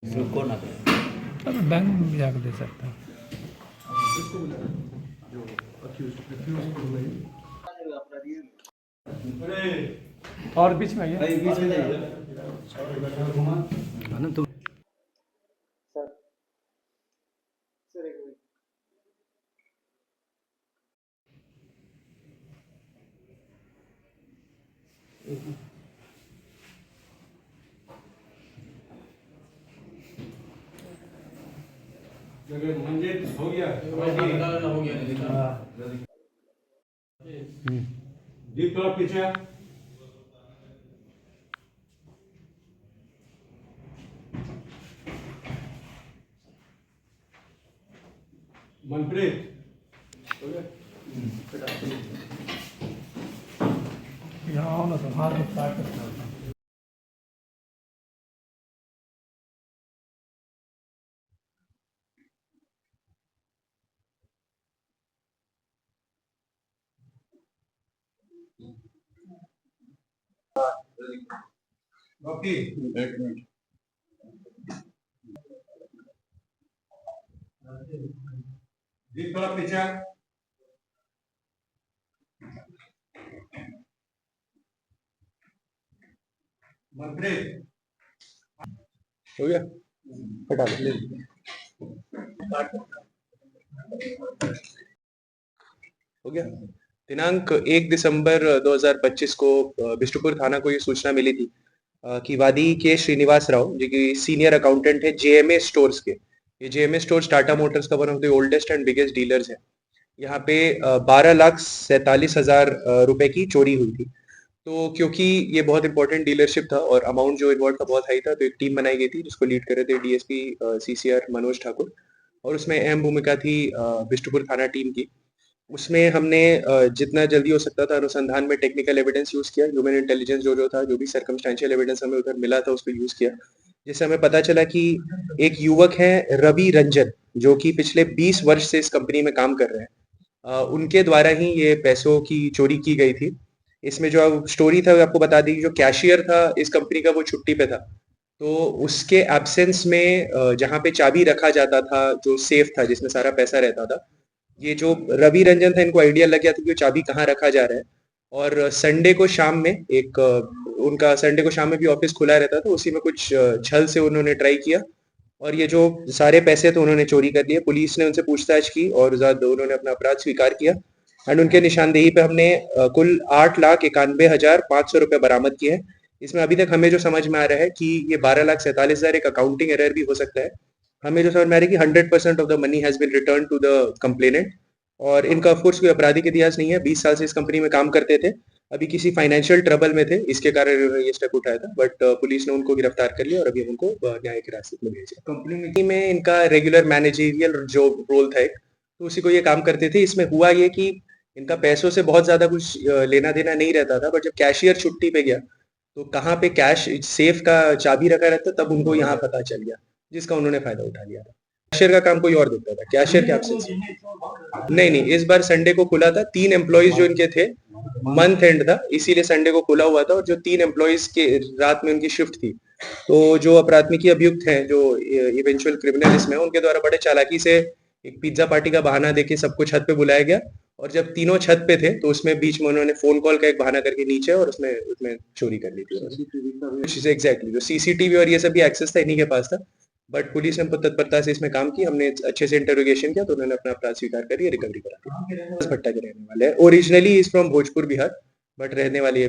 रुको ना अब बैंक में भी जाकर दे सकता है। और बीच में आइए। बीच में जाइए तुम मंजिल हो गया दीप थोड़ा पीछे मनप्रीत यहाँ आओ ना तो हाथ स्टार्ट करता हूँ। ओके एक मिनट दीप थोड़ा पीछे मनप्रीत हो गया हटा दो हो गया। दिनांक 1 दिसंबर 2025 को बिष्टुपुर थाना को ये सूचना मिली थी कि वादी के श्रीनिवास राव जो कि सीनियर अकाउंटेंट है जेएमए स्टोर्स के। ये जेएमए स्टोर्स टाटा मोटर्स का one of the oldest and biggest dealers है। यहाँ पे 12,47,000 रुपए की चोरी हुई थी। तो क्योंकि ये बहुत इंपॉर्टेंट डीलरशिप था और अमाउंट जो इन्वॉल्व था बहुत हाई था, तो एक टीम बनाई गई थी जिसको लीड कर रहे थे डीएसपी सीसीआर मनोज ठाकुर, और उसमें अहम भूमिका थी बिष्टुपुर थाना टीम की। उसमें हमने जितना जल्दी हो सकता था अनुसंधान में टेक्निकल एविडेंस यूज किया, ह्यूमन इंटेलिजेंस जो था, जो भी सर्कमस्टेंशियल एविडेंस हमें उधर मिला था उसको यूज किया, जिससे हमें पता चला कि एक युवक है रवि रंजन, जो कि पिछले 20 वर्ष से इस कंपनी में काम कर रहे हैं। उनके द्वारा ही ये पैसों की चोरी की गई थी। इसमें जो स्टोरी था आपको बता दी, जो कैशियर था इस कंपनी का वो छुट्टी पे था, तो उसके एब्सेंस में जहाँ पे चाबी रखा जाता था, जो सेफ था जिसमें सारा पैसा रहता था, ये जो रवि रंजन था इनको आइडिया लग गया था कि चाबी कहाँ रखा जा रहा है। और संडे को शाम में उनका संडे को शाम में भी ऑफिस खुला रहता था, उसी में कुछ छल से उन्होंने ट्राई किया और ये जो सारे पैसे थे उन्होंने चोरी कर लिए। पुलिस ने उनसे पूछताछ की और उन्होंने अपना अपराध स्वीकार किया एंड उनके निशानदेही पे हमने कुल 8,91,500 रुपए बरामद किए हैं। इसमें अभी तक हमें जो समझ में आ रहा है कि ये 12,47,000 एक अकाउंटिंग एरर भी हो सकता है। हमें जो समझ में आ रहा है कि 100% of the money has been return to the complainant, और इनका ऑफकोर्स कोई आपराधिक इतिहास नहीं है। 20 साल से इस कंपनी में काम करते थे, अभी किसी फाइनेंशियल ट्रबल में थे, इसके कारण इन्होंने ये स्टेप उठाया था, बट पुलिस ने उनको गिरफ्तार कर लिया और अभी हम उनको न्याय की हिरासत में भेजा। कंपनी में इनका रेगुलर मैनेजरियल जो रोल था एक, तो उसी को ये काम करते थे। इसमें हुआ ये कि इनका पैसों से बहुत ज्यादा कुछ लेना देना नहीं रहता था, बट जब कैशियर छुट्टी पे गया तो कहाँ पे कैश सेफ का चाबी रखा रहता, तब उनको यहाँ पता चल गया, जिसका उन्होंने फायदा उठा लिया था। कैशियर का काम कोई और देखता था, कैशियर के एब्सेंस नहीं, इस बार संडे को खुला था। 3 एम्प्लॉइज जो इनके थे, मंथ एंड था इसीलिए संडे को खुला हुआ था, और जो 3 एम्प्लॉइज के रात में उनकी शिफ्ट थी, तो जो प्राथमिकी अभियुक्त हैं, जो इवेंचुअल क्रिमिनल इसमें, उनके द्वारा बड़े चालाकी से एक पिज्जा पार्टी का बहाना देके सबको छत पे बुलाया गया, और जब तीनों छत पे थे तो उसमें बीच में उन्होंने फोन कॉल का एक बहाना करके नीचे, और उसमें उसमें चोरी कर ली थी। एग्जैक्टली जो सीसीटीवी और ये सब भी एक्सेस था इन्हीं के पास था, बट पुलिस ने तत्परता से इसमें काम की। हमने अच्छे से इंटरोगेशन किया तो उन्होंने अपना अपराध स्वीकार कर रिकवरी करा दी। भट्टा के रहने वाले हैं, originally is from Bhojpur Bihar, but रहने वाली है